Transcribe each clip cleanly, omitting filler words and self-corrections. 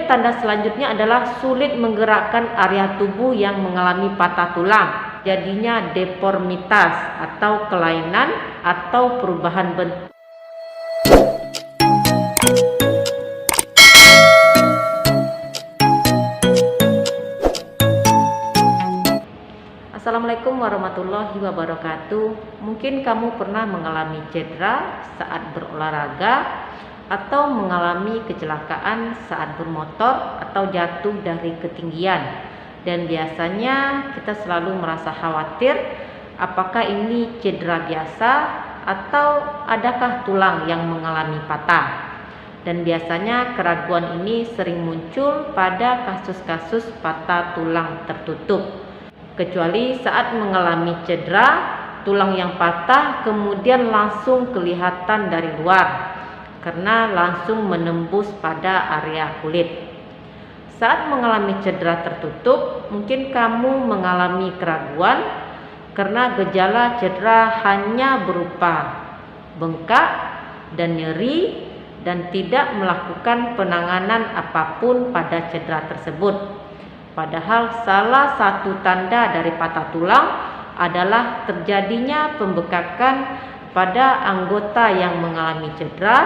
tanda selanjutnya adalah sulit menggerakkan area tubuh yang mengalami patah tulang. Jadinya deformitas atau kelainan atau perubahan bentuk. Assalamualaikum warahmatullahi wabarakatuh. Mungkin kamu pernah mengalami cedera saat berolahraga atau mengalami kecelakaan saat bermotor atau jatuh dari ketinggian. Dan biasanya kita selalu merasa khawatir apakah ini cedera biasa atau adakah tulang yang mengalami patah. Dan biasanya keraguan ini sering muncul pada kasus-kasus patah tulang tertutup. Kecuali saat mengalami cedera, tulang yang patah kemudian langsung kelihatan dari luar karena langsung menembus pada area kulit. Saat mengalami cedera tertutup, mungkin kamu mengalami keraguan karena gejala cedera hanya berupa bengkak dan nyeri dan tidak melakukan penanganan apapun pada cedera tersebut. Padahal salah satu tanda dari patah tulang adalah terjadinya pembekakan pada anggota yang mengalami cedera,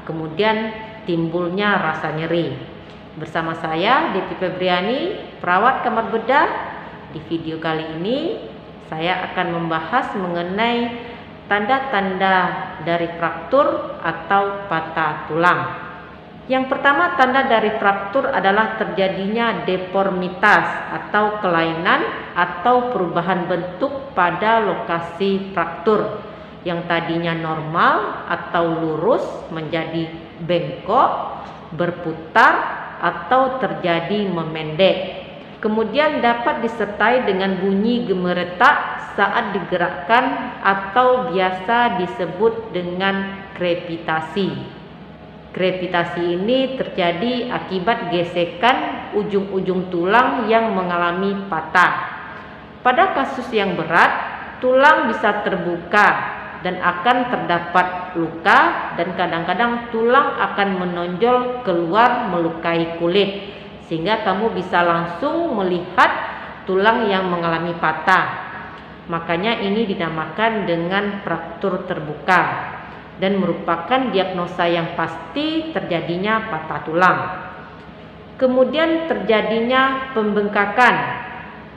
kemudian timbulnya rasa nyeri. Bersama saya Devi Febriani, perawat kamar bedah. Di video kali ini saya akan membahas mengenai tanda-tanda dari fraktur atau patah tulang. Yang pertama, tanda dari fraktur adalah terjadinya deformitas atau kelainan atau perubahan bentuk pada lokasi fraktur yang tadinya normal atau lurus menjadi bengkok, berputar atau terjadi memendek. Kemudian dapat disertai dengan bunyi gemeretak saat digerakkan atau biasa disebut dengan krepitasi. Krepitasi ini terjadi akibat gesekan ujung-ujung tulang yang mengalami patah. Pada kasus yang berat, tulang bisa terbuka dan akan terdapat luka dan kadang-kadang tulang akan menonjol keluar melukai kulit sehingga kamu bisa langsung melihat tulang yang mengalami patah. Makanya ini dinamakan dengan fraktur terbuka dan merupakan diagnosa yang pasti terjadinya patah tulang. Kemudian terjadinya pembengkakan.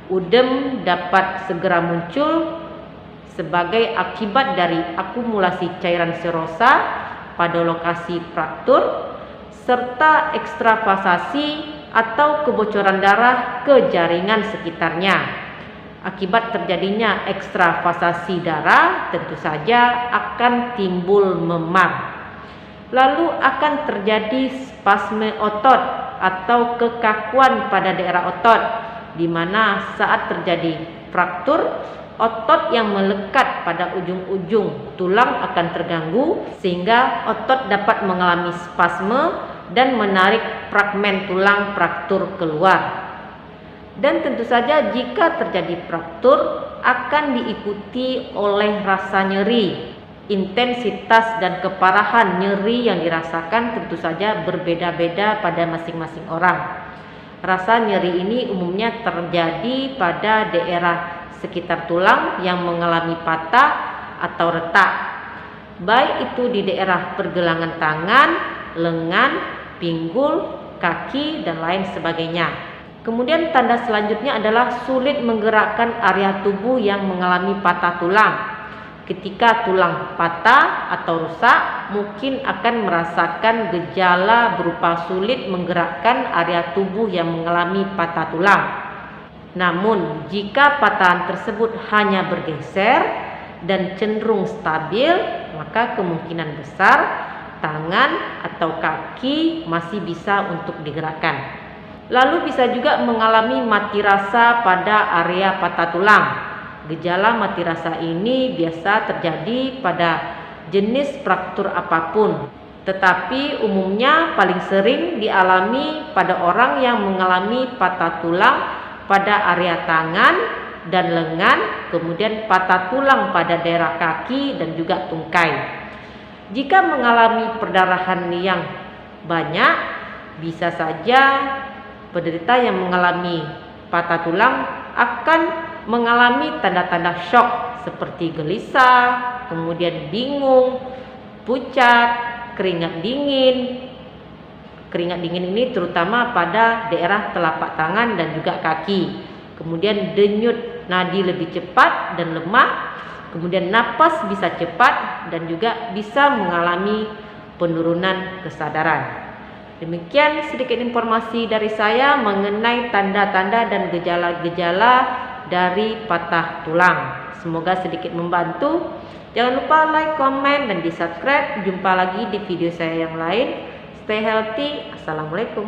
Udem dapat segera muncul sebagai akibat dari akumulasi cairan serosa pada lokasi fraktur serta ekstravasasi atau kebocoran darah ke jaringan sekitarnya. Akibat terjadinya ekstravasasi darah tentu saja akan timbul memar. Lalu akan terjadi spasme otot atau kekakuan pada daerah otot, di mana saat terjadi fraktur, otot yang melekat pada ujung-ujung tulang akan terganggu sehingga otot dapat mengalami spasme dan menarik fragmen tulang fraktur keluar. Dan tentu saja jika terjadi fraktur akan diikuti oleh rasa nyeri. Intensitas dan keparahan nyeri yang dirasakan tentu saja berbeda-beda pada masing-masing orang. Rasa nyeri ini umumnya terjadi pada daerah sekitar tulang yang mengalami patah atau retak, baik itu di daerah pergelangan tangan, lengan, pinggul, kaki, dan lain sebagainya. Kemudian tanda selanjutnya adalah sulit menggerakkan area tubuh yang mengalami patah tulang. Ketika tulang patah atau rusak, mungkin akan merasakan gejala berupa sulit menggerakkan area tubuh yang mengalami patah tulang. Namun, jika patahan tersebut hanya bergeser dan cenderung stabil, maka kemungkinan besar tangan atau kaki masih bisa untuk digerakkan. Lalu bisa juga mengalami mati rasa pada area patah tulang. Gejala mati rasa ini biasa terjadi pada jenis fraktur apapun, tetapi umumnya paling sering dialami pada orang yang mengalami patah tulang pada area tangan dan lengan, kemudian patah tulang pada daerah kaki dan juga tungkai. Jika mengalami perdarahan yang banyak, bisa saja penderita yang mengalami patah tulang akan mengalami tanda-tanda shock seperti gelisah, kemudian bingung, pucat, keringat dingin. Keringat dingin ini terutama pada daerah telapak tangan dan juga kaki. Kemudian denyut nadi lebih cepat dan lemah. Kemudian napas bisa cepat dan juga bisa mengalami penurunan kesadaran. Demikian sedikit informasi dari saya mengenai tanda-tanda dan gejala-gejala dari patah tulang. Semoga sedikit membantu. Jangan lupa like, komen, dan di subscribe. Jumpa lagi di video saya yang lain. Stay healthy. Assalamualaikum.